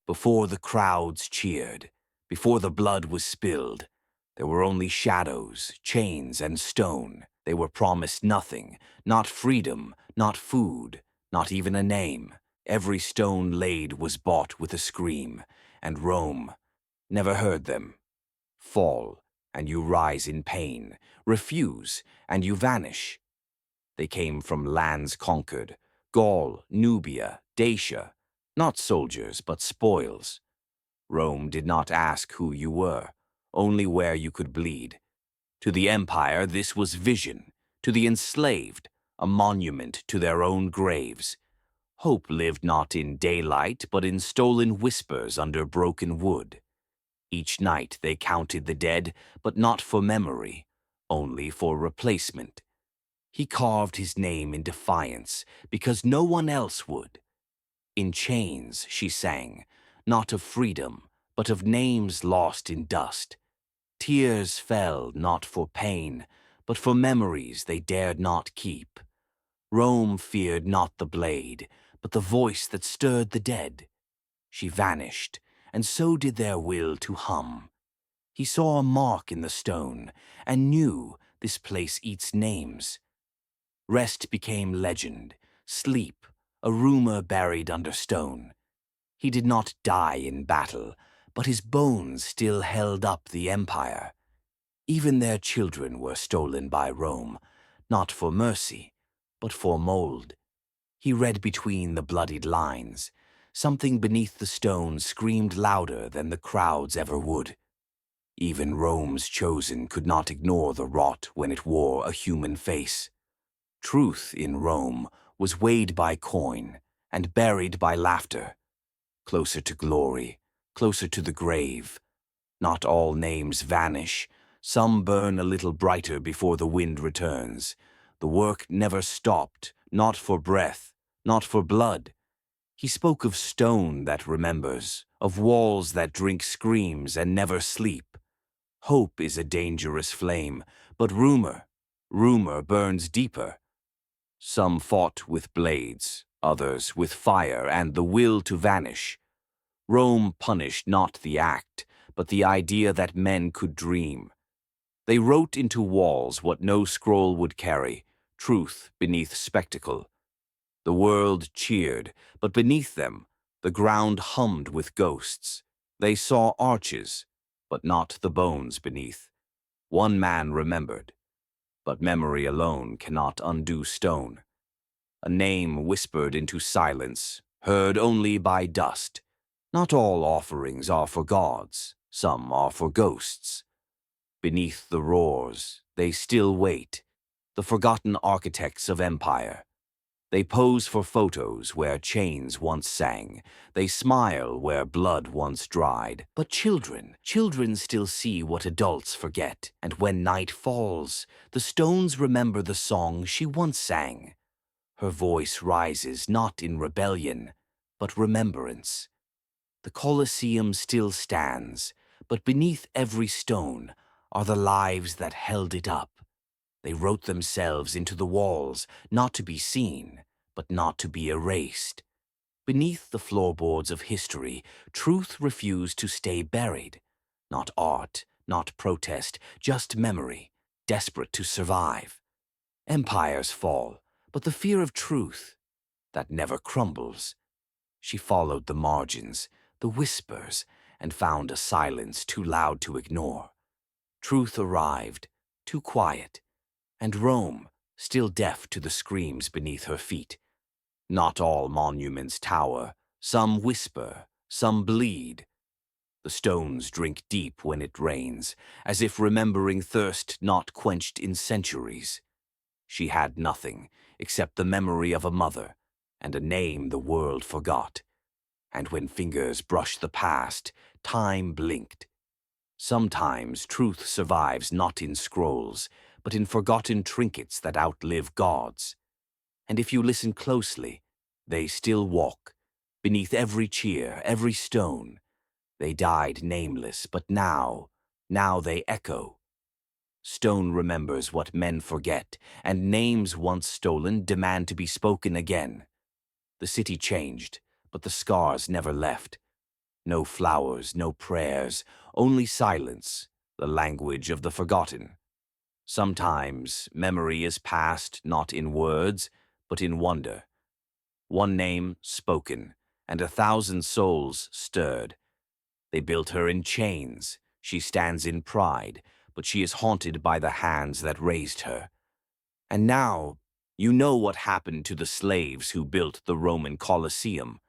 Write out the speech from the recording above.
Before the crowds cheered, before the blood was spilled, there were only shadows, chains, and stone. They were promised nothing, not freedom, not food, not even a name. Every stone laid was bought with a scream, and Rome never heard them. Fall, and you rise in pain. Refuse, and you vanish. They came from lands conquered, Gaul, Nubia, Dacia, not soldiers, but spoils. Rome did not ask who you were, only where you could bleed. To the empire, this was vision. To the enslaved, a monument to their own graves. Hope lived not in daylight, but in stolen whispers under broken wood. Each night they counted the dead, but not for memory, only for replacement. He carved his name in defiance, because no one else would. In chains, she sang, not of freedom, but of names lost in dust. Tears fell not for pain, but for memories they dared not keep. Rome feared not the blade, but the voice that stirred the dead. She vanished, and so did their will to hum. He saw a mark in the stone, and knew this place eats names. Rest became legend, sleep, a rumor buried under stone. He did not die in battle, but his bones still held up the empire. Even their children were stolen by Rome, not for mercy, but for mold. He read between the bloodied lines. Something beneath the stone screamed louder than the crowds ever would. Even Rome's chosen could not ignore the rot when it wore a human face. Truth in Rome was weighed by coin and buried by laughter. Closer to glory, closer to the grave. Not all names vanish. Some burn a little brighter before the wind returns. The work never stopped, not for breath, not for blood. He spoke of stone that remembers, of walls that drink screams and never sleep. Hope is a dangerous flame, but rumor burns deeper. Some fought with blades, others with fire and the will to vanish. Rome punished not the act, but the idea that men could dream. They wrote into walls what no scroll would carry, truth beneath spectacle. The world cheered, but beneath them, the ground hummed with ghosts. They saw arches, but not the bones beneath. One man remembered, but memory alone cannot undo stone. A name whispered into silence, heard only by dust. Not all offerings are for gods, some are for ghosts. Beneath the roars, they still wait, the forgotten architects of empire. They pose for photos where chains once sang. They smile where blood once dried. But children still see what adults forget. And when night falls, the stones remember the song she once sang. Her voice rises not in rebellion, but remembrance. The Colosseum still stands, but beneath every stone are the lives that held it up. They wrote themselves into the walls, not to be seen, but not to be erased. Beneath the floorboards of history, truth refused to stay buried. Not art, not protest, just memory, desperate to survive. Empires fall, but the fear of truth, that never crumbles. She followed the margins, the whispers, and found a silence too loud to ignore. Truth arrived, too quiet, and Rome, still deaf to the screams beneath her feet. Not all monuments tower, some whisper, some bleed. The stones drink deep when it rains, as if remembering thirst not quenched in centuries. She had nothing except the memory of a mother and a name the world forgot. And when fingers brushed the past, time blinked. Sometimes truth survives not in scrolls, but in forgotten trinkets that outlive gods. And if you listen closely, they still walk, beneath every cheer, every stone. They died nameless, but now they echo. Stone remembers what men forget, and names once stolen demand to be spoken again. The city changed, but the scars never left. No flowers, no prayers, only silence, the language of the forgotten. Sometimes memory is passed not in words, but in wonder. One name spoken, and 1,000 souls stirred. They built her in chains. She stands in pride, but she is haunted by the hands that raised her. And now, you know what happened to the slaves who built the Roman Colosseum.